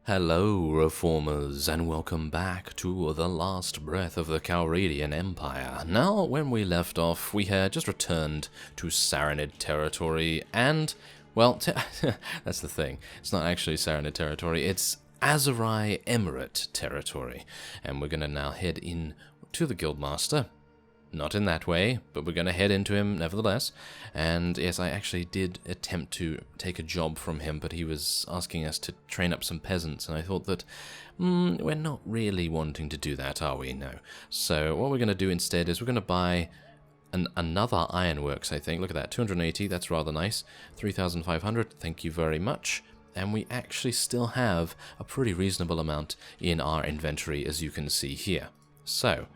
Hello, Reformers, and welcome back to the last breath of the Calradian Empire. Now, when we left off, we had just returned to Saranid territory, and, well, that's the thing. It's not actually Saranid territory, it's Aserai Emirate territory. And we're going to now head in to the Guildmaster. Not in that way, but we're going to head into him nevertheless. And yes, I actually did attempt to take a job from him, but he was asking us to train up some peasants, and I thought that, we're not really wanting to do that, are we? No. So what we're going to do instead is we're going to buy another ironworks, I think. Look at that, 280, that's rather nice. 3,500, thank you very much. And we actually still have a pretty reasonable amount in our inventory, as you can see here. So,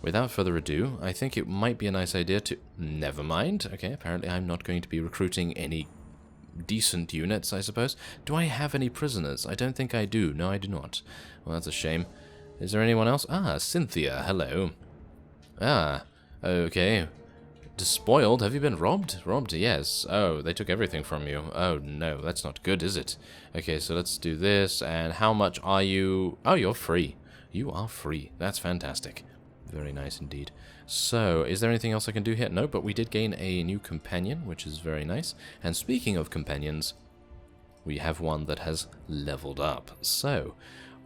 without further ado, I think it might be a nice idea to... Never mind. Okay, apparently I'm not going to be recruiting any decent units, I suppose. Do I have any prisoners? I don't think I do. No, I do not. Well, that's a shame. Is there anyone else? Ah, Cynthia. Hello. Ah, okay. Despoiled? Have you been robbed? Robbed, yes. Oh, they took everything from you. Oh, no, that's not good, is it? Okay, so let's do this. And how much are you... Oh, you're free. You are free. That's fantastic. Very nice indeed. So, is there anything else I can do here? No, but we did gain a new companion, which is very nice. And speaking of companions, we have one that has leveled up. So,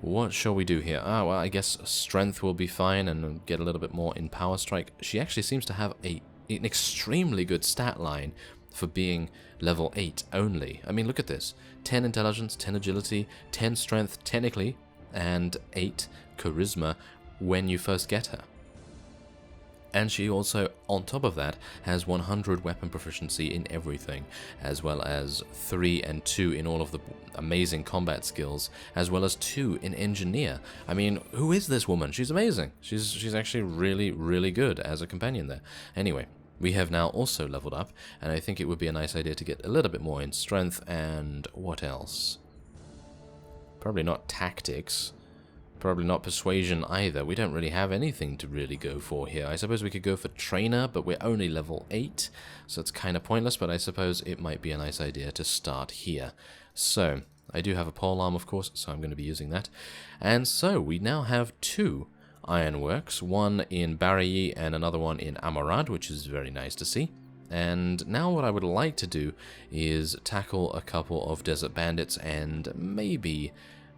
what shall we do here? Ah, well, I guess strength will be fine and get a little bit more in power strike. She actually seems to have an extremely good stat line for being level 8 only. I mean, look at this. 10 intelligence, 10 agility, 10 strength technically, and 8 charisma when you first get her. And she also, on top of that, has 100 weapon proficiency in everything, as well as 3 and 2 in all of the amazing combat skills, as well as 2 in engineer. I mean, who is this woman? She's amazing. She's actually really, really good as a companion there. Anyway, we have now also leveled up, and I think it would be a nice idea to get a little bit more in strength, and what else? Probably not tactics. Probably not persuasion either. We don't really have anything to really go for here. I suppose we could go for trainer, but we're only level 8, so it's kind of pointless, but I suppose it might be a nice idea to start here. So, I do have a polearm, of course, so I'm going to be using that. And so, we now have 2 ironworks, one in Barayi and another one in Amurad, which is very nice to see. And now what I would like to do is tackle a couple of desert bandits and maybe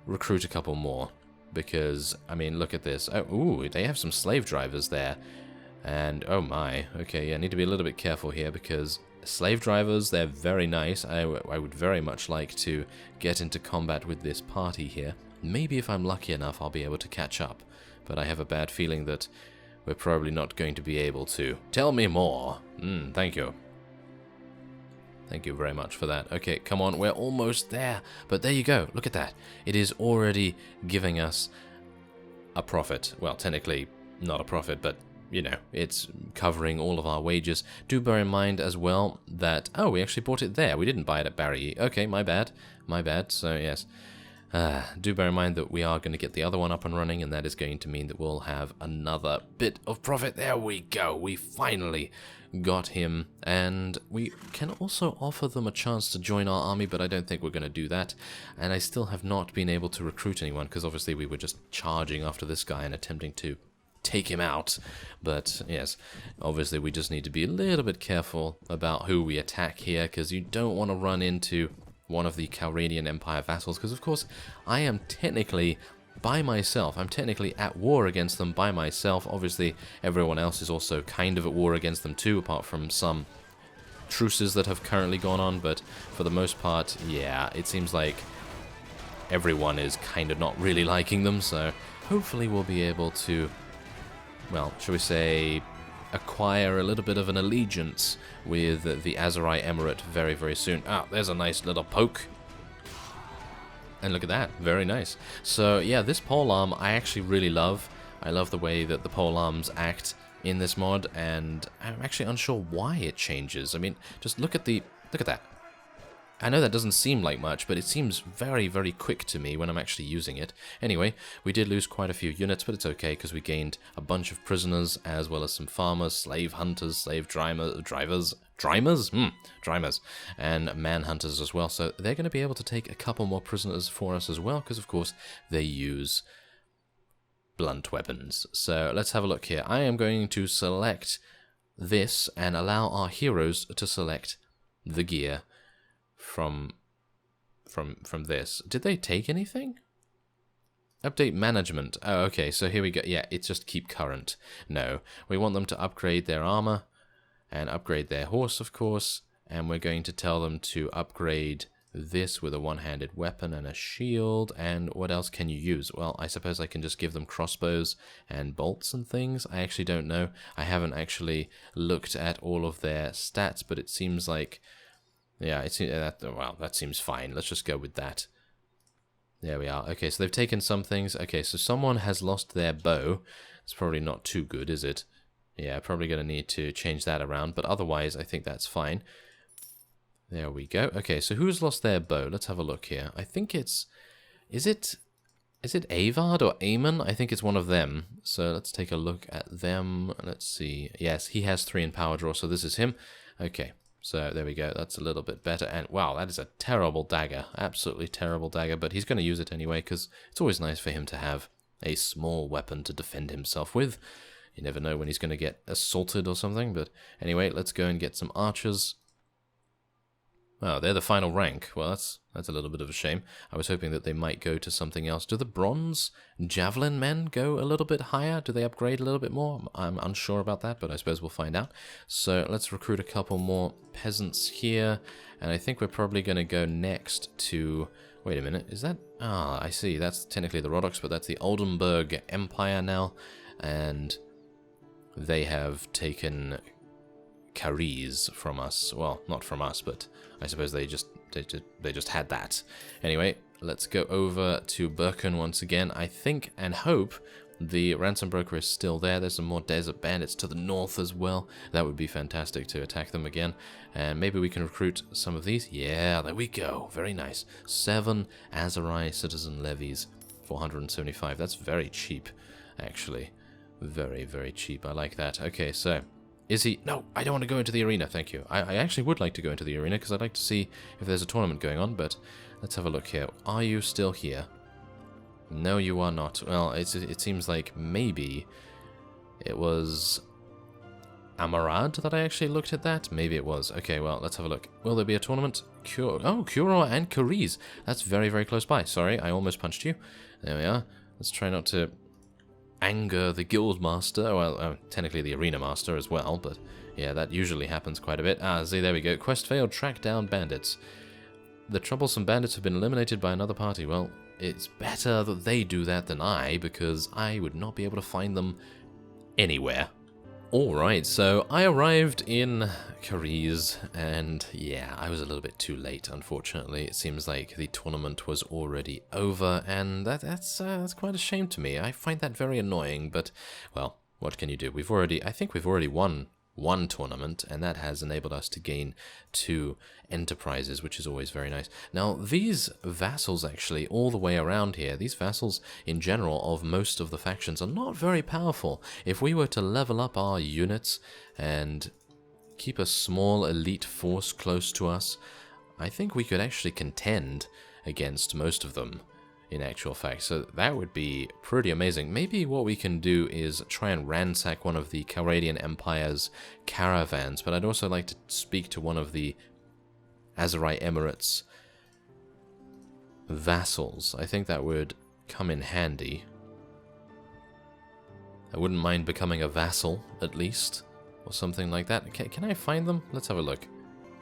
recruit a couple more. Because, I mean, look at this. Oh, ooh, they have some slave drivers there. And, oh my. Okay, yeah, I need to be a little bit careful here because slave drivers, they're very nice. I would very much like to get into combat with this party here. Maybe if I'm lucky enough, I'll be able to catch up. But I have a bad feeling that we're probably not going to be able to. Tell me more. Thank you. Thank you very much for that. Okay, come on, we're almost there. But there you go, look at that. It is already giving us a profit. Well, technically not a profit, but, you know, it's covering all of our wages. Do bear in mind as well that... Oh, we actually bought it there. We didn't buy it at Barayi. Okay, my bad. My bad, so yes. Do bear in mind that we are going to get the other one up and running, and that is going to mean that we'll have another bit of profit. There we go. We finally got him, and we can also offer them a chance to join our army, but I don't think we're going to do that. And I still have not been able to recruit anyone, because obviously we were just charging after this guy and attempting to take him out. But yes, obviously we just need to be a little bit careful about who we attack here, because you don't want to run into one of the Calradian Empire vassals, because of course I am technically by myself. I'm technically at war against them by myself. Obviously everyone else is also kind of at war against them too, apart from some truces that have currently gone on, but for the most part, yeah, it seems like everyone is kind of not really liking them, so hopefully we'll be able to, well, shall we say, acquire a little bit of an allegiance with the Aserai Emirate very, very soon. Ah, there's a nice little poke. And look at that, very nice. So yeah, this polearm I actually really love. I love the way that the polearms act in this mod, and I'm actually unsure why it changes. I mean, just look at that. I know that doesn't seem like much, but it seems very, very quick to me when I'm actually using it. Anyway, we did lose quite a few units, but it's okay because we gained a bunch of prisoners, as well as some farmers, slave hunters, slave drivers, Dreimers? Dreimers. And manhunters as well. So they're going to be able to take a couple more prisoners for us as well, because of course they use blunt weapons. So let's have a look here. I am going to select this and allow our heroes to select the gear from this. Did they take anything? Update management. Oh, okay, so here we go. Yeah, it's just keep current. No, we want them to upgrade their armor and upgrade their horse, of course, and we're going to tell them to upgrade this with a one-handed weapon and a shield. And what else can you use? Well, I suppose I can just give them crossbows and bolts and things. I actually don't know. I haven't actually looked at all of their stats, but it seems like, yeah, that seems fine. Let's just go with that. There we are. Okay, so they've taken some things. Okay, so someone has lost their bow. It's probably not too good, is it? Yeah, probably going to need to change that around, but otherwise I think that's fine. There we go. Okay, so who's lost their bow? Let's have a look here. I think it's... Is it Avard or Amon? I think it's one of them. So let's take a look at them. Let's see. Yes, he has 3 in power draw, so this is him. Okay. So there we go, that's a little bit better, and wow, that is a terrible dagger, absolutely terrible dagger, but he's going to use it anyway, because it's always nice for him to have a small weapon to defend himself with. You never know when he's going to get assaulted or something, but anyway, let's go and get some archers. Oh, they're the final rank. Well, that's a little bit of a shame. I was hoping that they might go to something else. Do the bronze javelin men go a little bit higher? Do they upgrade a little bit more? I'm unsure about that, but I suppose we'll find out. So let's recruit a couple more peasants here, and I think we're probably going to go next to... Wait a minute, is that... Ah, I see. That's technically the Rodox, but that's the Oldenburg Empire now, and they have taken Khergits from us. Well, not from us, but I suppose they just had that. Anyway, let's go over to Birken once again. I think and hope the ransom broker is still there. There's some more desert bandits to the north as well. That would be fantastic to attack them again. And maybe we can recruit some of these. Yeah, there we go. Very nice. 7 Azerai citizen levies. 475. That's very cheap, actually. Very, very cheap. I like that. Okay, so... Is he... No, I don't want to go into the arena, thank you. I actually would like to go into the arena, because I'd like to see if there's a tournament going on, but let's have a look here. Are you still here? No, you are not. Well, it seems like maybe it was Amarad that I actually looked at that. Maybe it was. Okay, well, let's have a look. Will there be a tournament? Curor and Khergits. That's very, very close by. Sorry, I almost punched you. There we are. Let's try not to anger the guild master, well, technically the arena master as well, but yeah, that usually happens quite a bit. Ah, see, there we go. Quest failed, track down bandits. The troublesome bandits have been eliminated by another party. Well, it's better that they do that than I, because I would not be able to find them anywhere. Alright, so I arrived in Khergits, and yeah, I was a little bit too late, unfortunately. It seems like the tournament was already over, and that's quite a shame to me. I find that very annoying, but, well, what can you do? I think we've already won one tournament, and that has enabled us to gain 2 enterprises, which is always very nice. Now, these vassals, actually, all the way around here, these vassals, in general, of most of the factions, are not very powerful. If we were to level up our units and keep a small elite force close to us, I think we could actually contend against most of them, in actual fact, so that would be pretty amazing. Maybe what we can do is try and ransack one of the Calradian Empire's caravans, but I'd also like to speak to one of the Azerai Emirates' vassals. I think that would come in handy. I wouldn't mind becoming a vassal, at least, or something like that. Can I find them? Let's have a look.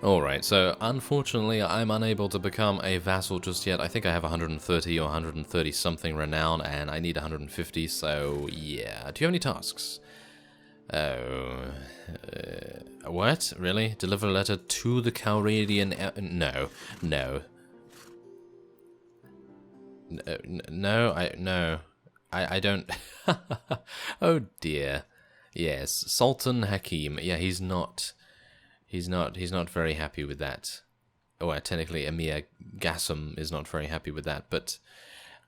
Alright, so unfortunately I'm unable to become a vassal just yet. I think I have 130 or 130 something renown, and I need 150, so yeah. Do you have any tasks? Oh, what? Really? Deliver a letter to the Calradian... No. I don't... Oh dear. Yes, Sultan Hakim. Yeah, he's not very happy with that. Oh, technically Emir Gassam is not very happy with that, but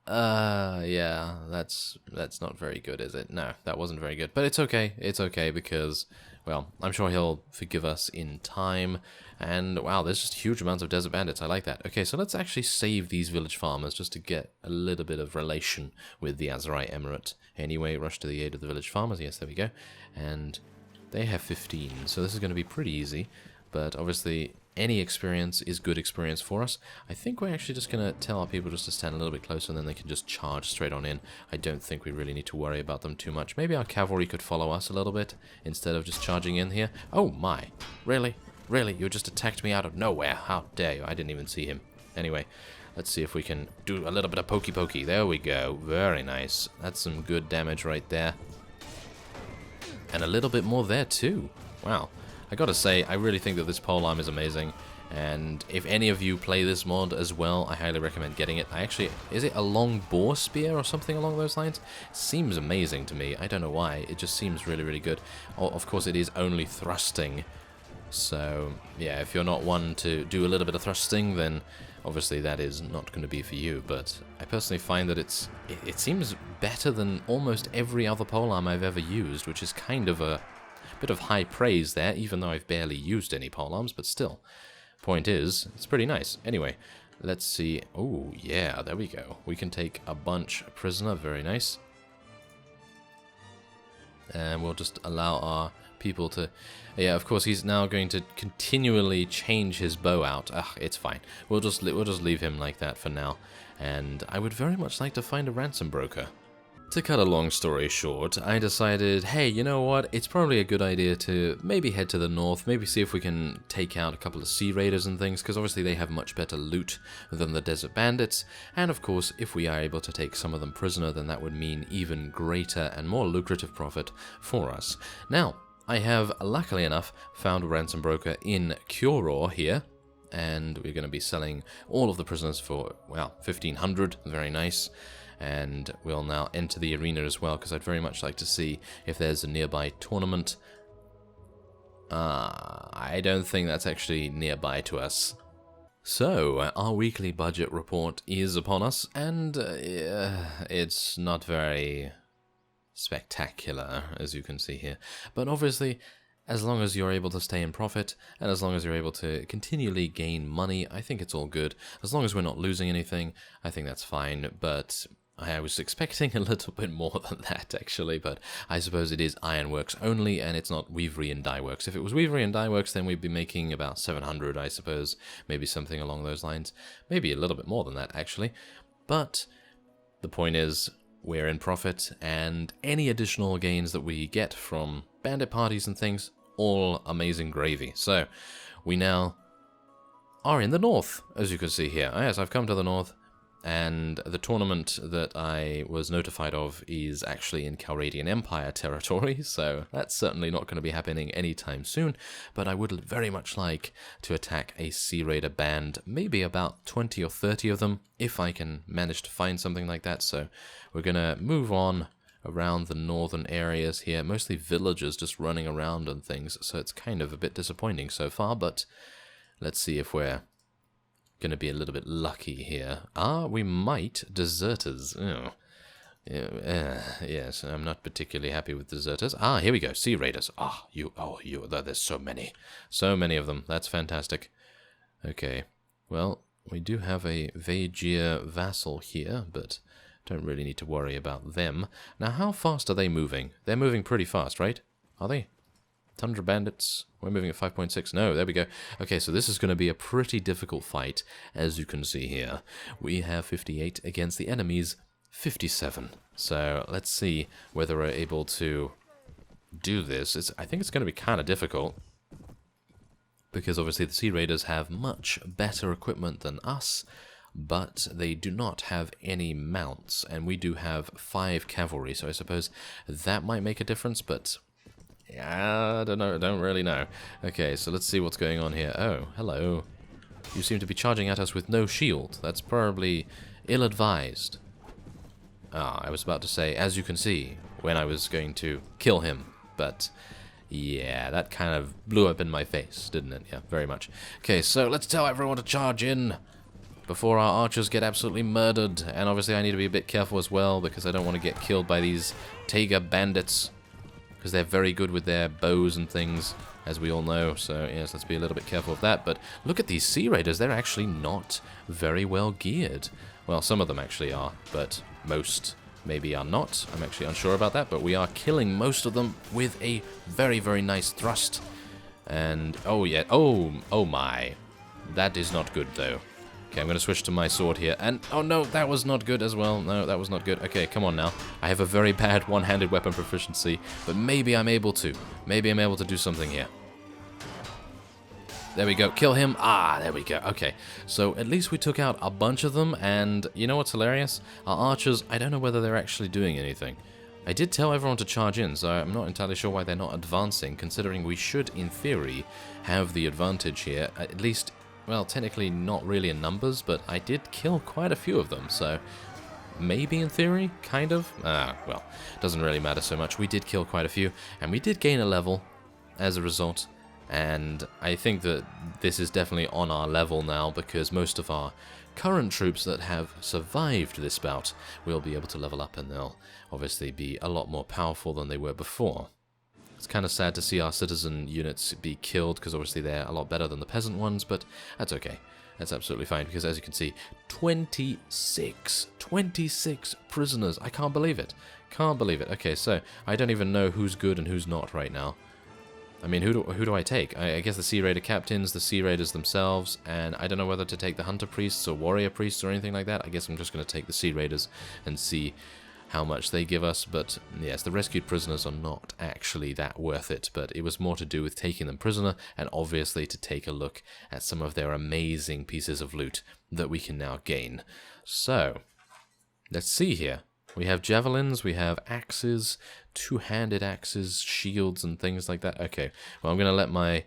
yeah, that's not very good, is it? No, that wasn't very good. But it's okay. It's okay because well, I'm sure he'll forgive us in time. And wow, there's just huge amounts of desert bandits. I like that. Okay, so let's actually save these village farmers just to get a little bit of relation with the Azerite Emirate. Anyway, rush to the aid of the village farmers. Yes, there we go. And they have 15, so this is going to be pretty easy. But obviously, any experience is good experience for us. I think we're actually just going to tell our people just to stand a little bit closer, and then they can just charge straight on in. I don't think we really need to worry about them too much. Maybe our cavalry could follow us a little bit instead of just charging in here. Oh my, really? Really? You just attacked me out of nowhere. How dare you? I didn't even see him. Anyway, let's see if we can do a little bit of pokey pokey. There we go. Very nice. That's some good damage right there. And a little bit more there too. Wow. I gotta say, I really think that this polearm is amazing. And if any of you play this mod as well, I highly recommend getting it. Is it a long boar spear or something along those lines? It seems amazing to me. I don't know why. It just seems really, really good. Oh, of course, it is only thrusting. So, yeah, if you're not one to do a little bit of thrusting, then obviously that is not going to be for you. But I personally find that it seems better than almost every other polearm I've ever used, which is kind of a bit of high praise there, even though I've barely used any polearms, but still. Point is, it's pretty nice. Anyway, let's see. Oh, yeah, there we go. We can take a bunch prisoner. Very nice. And we'll just allow our people to... Yeah, of course, he's now going to continually change his bow out. Ugh, it's fine. We'll just leave him like that for now. And I would very much like to find a ransom broker. To cut a long story short, I decided, hey, you know what? It's probably a good idea to maybe head to the north, maybe see if we can take out a couple of sea raiders and things, because obviously they have much better loot than the desert bandits, and of course, if we are able to take some of them prisoner, then that would mean even greater and more lucrative profit for us. Now, I have, luckily enough, found a ransom broker in Curor here, and we're going to be selling all of the prisoners for, well, 1,500, very nice. And we'll now enter the arena as well, because I'd very much like to see if there's a nearby tournament. I don't think that's actually nearby to us. So, our weekly budget report is upon us, and it's not very spectacular, as you can see here. But obviously, as long as you're able to stay in profit, and as long as you're able to continually gain money, I think it's all good. As long as we're not losing anything, I think that's fine, but... I was expecting a little bit more than that, actually, but I suppose it is ironworks only, and it's not weavery and dyeworks. If it was weavery and dyeworks, then we'd be making about 700, I suppose, maybe something along those lines. Maybe a little bit more than that, actually. But the point is, we're in profit, and any additional gains that we get from bandit parties and things, all amazing gravy. So, we now are in the north, as you can see here. Yes, I've come to the north. And the tournament that I was notified of is actually in Calradian Empire territory, so that's certainly not going to be happening anytime soon, but I would very much like to attack a Sea Raider band, maybe about 20 or 30 of them, if I can manage to find something like that. So we're going to move on around the northern areas here, mostly villagers just running around and things, so it's kind of a bit disappointing so far, but let's see if we're going to be a little bit lucky here. We might. Deserters. Oh. Yes, I'm not particularly happy with deserters. Here we go. Sea Raiders. There's so many. So many of them. That's fantastic. Okay. Well, we do have a Vajir vassal here, but don't really need to worry about them. Now, how fast are they moving? They're moving pretty fast, right? Are they? Tundra bandits. We're moving at 5.6. No, there we go. Okay, so this is going to be a pretty difficult fight, as you can see here. We have 58 against the enemy's 57. So let's see whether we're able to do this. I think it's going to be kind of difficult, because obviously the Sea Raiders have much better equipment than us, but they do not have any mounts, and we do have 5 cavalry, so I suppose that might make a difference, but... yeah, I don't know. I don't really know. Okay, so let's see what's going on here. Oh, hello. You seem to be charging at us with no shield. That's probably ill-advised. I was about to say, as you can see, when I was going to kill him. But, yeah, that kind of blew up in my face, didn't it? Yeah, very much. Okay, so let's tell everyone to charge in before our archers get absolutely murdered. And obviously I need to be a bit careful as well, because I don't want to get killed by these Taiga bandits. because they're very good with their bows and things, as we all know. So yes, let's be a little bit careful of that. But look at these Sea Raiders, they're actually not very well geared. Well, some of them actually are, but most maybe are not. I'm actually unsure about that, but we are killing most of them with a very, very nice thrust. And, oh yeah, oh my. That is not good, though. Okay, I'm going to switch to my sword here, and, oh no, that was not good as well. No, that was not good. Okay, come on now. I have a very bad one-handed weapon proficiency, but maybe I'm able to. Maybe I'm able to do something here. There we go. Kill him. Ah, there we go. Okay, so at least we took out a bunch of them, and you know what's hilarious? Our archers, I don't know whether they're actually doing anything. I did tell everyone to charge in, so I'm not entirely sure why they're not advancing, considering we should, in theory, have the advantage here. At least, well, technically not really in numbers, but I did kill quite a few of them, so maybe in theory, kind of. Well, doesn't really matter so much. We did kill quite a few, and we did gain a level as a result. And I think that this is definitely on our level now, because most of our current troops that have survived this bout will be able to level up, and they'll obviously be a lot more powerful than they were before. It's kind of sad to see our citizen units be killed, because obviously they're a lot better than the peasant ones, but that's okay. That's absolutely fine, because as you can see, 26 prisoners. I can't believe it. Can't believe it. Okay, so I don't even know who's good and who's not right now. I mean, who do I take? I guess the Sea Raider captains, the Sea Raiders themselves, and I don't know whether to take the Hunter Priests or Warrior Priests or anything like that. I guess I'm just going to take the Sea Raiders and see how much they give us. But yes, the rescued prisoners are not actually that worth it, but it was more to do with taking them prisoner, and obviously to take a look at some of their amazing pieces of loot that we can now gain. So, let's see here. We have javelins, we have axes, two-handed axes, shields, and things like that. Okay, well, I'm going to let my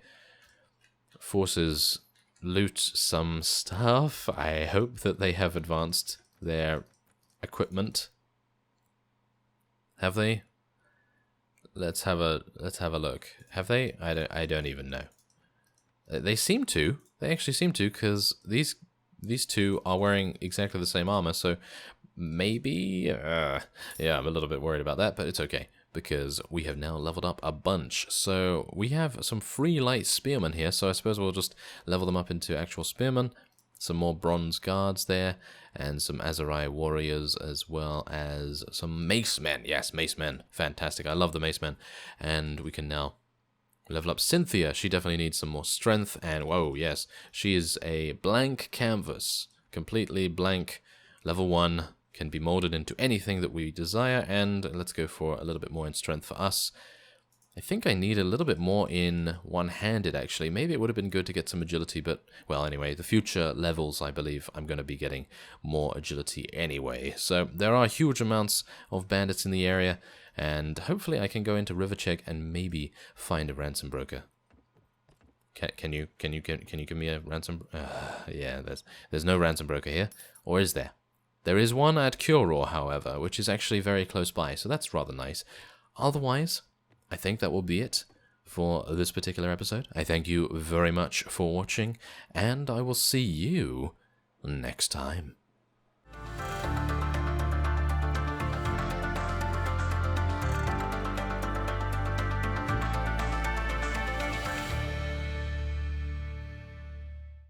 forces loot some stuff. I hope that they have advanced their equipment. Have they? Let's have a look. Have they? I don't even know. They seem to. They actually seem to, because these two are wearing exactly the same armor, so maybe, yeah, I'm a little bit worried about that, but it's okay, because we have now leveled up a bunch. So we have some free light spearmen here, so I suppose we'll just level them up into actual spearmen. Some more bronze guards there, and some Aserai warriors, as well as some macemen. Yes, macemen. Fantastic. I love the macemen. And we can now level up Cynthia. She definitely needs some more strength, and whoa, yes, she is a blank canvas. Completely blank. Level 1. Can be molded into anything that we desire, and let's go for a little bit more in strength for us. I think I need a little bit more in one-handed, actually. Maybe it would have been good to get some agility, but, well, anyway, the future levels, I believe, I'm going to be getting more agility anyway. So there are huge amounts of bandits in the area, and hopefully I can go into Rivercheck and maybe find a ransom broker. Can you give me a ransom? Yeah, there's no ransom broker here, or is there? There is one at Curor, however, which is actually very close by, so that's rather nice. Otherwise, I think that will be it for this particular episode. I thank you very much for watching, and I will see you next time.